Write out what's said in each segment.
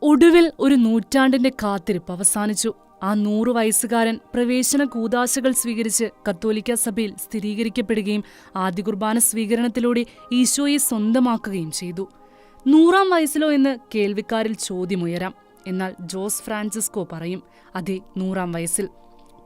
ഒടുവിൽ ഒരു നൂറ്റാണ്ടിന്റെ കാത്തിരിപ്പ് അവസാനിച്ചു. ആ 100 വയസ്സുകാരൻ പ്രവേശന കൂദാശകൾ സ്വീകരിച്ച് കത്തോലിക്ക സഭയിൽ സ്ഥിരീകരിക്കപ്പെടുകയും ആദ്യ കുർബാന സ്വീകരണത്തിലൂടെ ഈശോയെ സ്വന്തമാക്കുകയും ചെയ്തു. 100-ാം വയസ്സിലോ എന്ന് കേൾവിക്കാരിൽ ചോദ്യമുയരാം. എന്നാൽ ജോസ് ഫ്രാൻസിസ്കോ പറയും, അതെ, 100-ാം വയസ്സിൽ.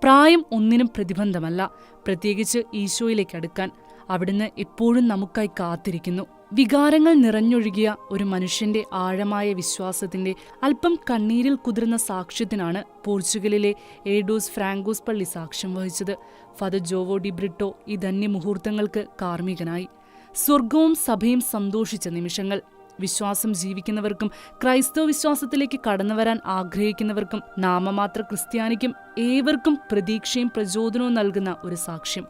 പ്രായം ഒന്നിനും പ്രതിബന്ധമല്ല, പ്രത്യേകിച്ച് ഈശോയിലേക്ക് അടുക്കാൻ. അവിടുന്ന് എപ്പോഴും നമുക്കായി കാത്തിരിക്കുന്നു. വികാരങ്ങൾ നിറഞ്ഞൊഴുകിയ ഒരു മനുഷ്യന്റെ ആഴമായ വിശ്വാസത്തിന്റെ അല്പം കണ്ണീരിൽ കുതിർന്ന സാക്ഷ്യത്തിനാണ് പോർച്ചുഗലിലെ ഏഡോസ് ഫ്രാങ്കോസ് പള്ളി സാക്ഷ്യം വഹിച്ചത്. ഫാദർ ജോവോ ഡി ബ്രിട്ടോ ഈ ധന്യമുഹൂർത്തങ്ങൾക്ക് കാർമ്മികനായി. സ്വർഗവും സഭയും സന്തോഷിച്ച നിമിഷങ്ങൾ. വിശ്വാസം ജീവിക്കുന്നവർക്കും ക്രൈസ്തവ വിശ്വാസത്തിലേക്ക് കടന്നുവരാൻ ആഗ്രഹിക്കുന്നവർക്കും നാമമാത്ര ക്രിസ്ത്യാനിക്കും ഏവർക്കും പ്രതീക്ഷയും പ്രചോദനവും നൽകുന്ന ഒരു സാക്ഷ്യം.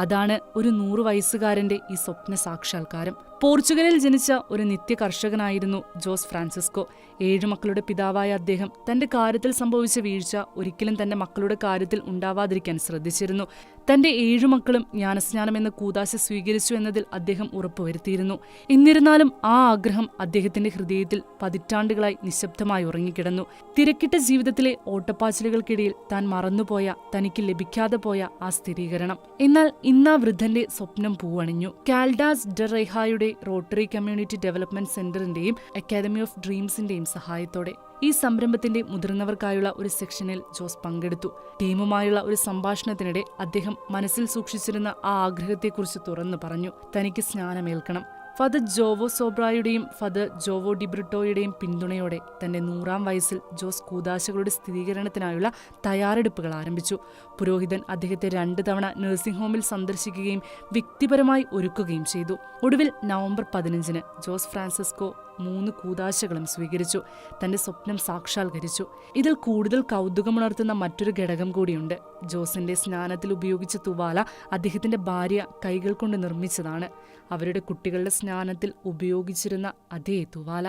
അതാണ് ഒരു 100 വയസ്സുകാരന്റെ ഈ സ്വപ്ന സാക്ഷാത്കാരം. പോർച്ചുഗലിൽ ജനിച്ച ഒരു നിത്യ കർഷകനായിരുന്നു ജോസ് ഫ്രാൻസിസ്കോ. 7 മക്കളുടെ പിതാവായ അദ്ദേഹം തന്റെ കാര്യത്തിൽ സംഭവിച്ച വീഴ്ച ഒരിക്കലും തന്റെ മക്കളുടെ കാര്യത്തിൽ ഉണ്ടാവാതിരിക്കാൻ ശ്രദ്ധിച്ചിരുന്നു. തന്റെ 7 മക്കളും ജ്ഞാനസ്നാനം എന്ന കൂദാശ സ്വീകരിച്ചു എന്നതിൽ അദ്ദേഹം ഉറപ്പുവരുത്തിയിരുന്നു. എന്നിരുന്നാലും ആ ആഗ്രഹം അദ്ദേഹത്തിന്റെ ഹൃദയത്തിൽ പതിറ്റാണ്ടുകളായി നിശബ്ദമായി ഉറങ്ങിക്കിടന്നു. തിരക്കിട്ട ജീവിതത്തിലെ ഓട്ടപ്പാച്ചിലുകൾക്കിടയിൽ താൻ മറന്നുപോയ, തനിക്ക് ലഭിക്കാതെ പോയ ആ സ്ഥിരീകരണം. എന്നാൽ ഇന്ന് ആ വൃദ്ധന്റെ സ്വപ്നം പൂവണിഞ്ഞു. കാൽഡാസ് ഡെ റെഹായുടെ റോട്ടറി കമ്മ്യൂണിറ്റി ഡെവലപ്മെന്റ് സെന്ററിന്റെയും അക്കാദമി ഓഫ് ഡ്രീംസിന്റെയും സഹായത്തോടെ ഈ സംരംഭത്തിന്റെ മുതിർന്നവർക്കായുള്ള ഒരു സെക്ഷനിൽ ജോസ് പങ്കെടുത്തു. ടീമുമായുള്ള ഒരു സംഭാഷണത്തിനിടെ അദ്ദേഹം മനസ്സിൽ സൂക്ഷിച്ചിരുന്ന ആ ആഗ്രഹത്തെക്കുറിച്ച് തുറന്നു പറഞ്ഞു. തനിക്ക് സ്നാനമേൽക്കണം. ഫാദർ ജോവോ സോബ്രായുടെയും ഫാദർ ജോവോ ഡിബ്രിട്ടോയുടെയും പിന്തുണയോടെ തന്റെ 100-ാം വയസ്സിൽ ജോസ് കൂദാശകളുടെ സ്ഥിരീകരണത്തിനായുള്ള തയ്യാറെടുപ്പുകൾ ആരംഭിച്ചു. പുരോഹിതൻ അദ്ദേഹത്തെ 2 തവണ നഴ്സിംഗ് ഹോമിൽ സന്ദർശിക്കുകയും വ്യക്തിപരമായി ഒരുക്കുകയും ചെയ്തു. ഒടുവിൽ നവംബർ 15-ന് ജോസ് ഫ്രാൻസിസ്കോ 3 കൂദാശകളും സ്വീകരിച്ചു. തന്റെ സ്വപ്നം സാക്ഷാത്കരിച്ചു. ഇതിൽ കൂടുതൽ കൗതുകമുണർത്തുന്ന മറ്റൊരു ഘടകം കൂടിയുണ്ട്. ജോസിന്റെ സ്നാനത്തിൽ ഉപയോഗിച്ച തുവാല അദ്ദേഹത്തിന്റെ ഭാര്യ കൈകൾ കൊണ്ട് നിർമ്മിച്ചതാണ്. അവരുടെ കുട്ടികളുടെ സ്നാനത്തിൽ ഉപയോഗിച്ചിരുന്ന അതേ തുവാല.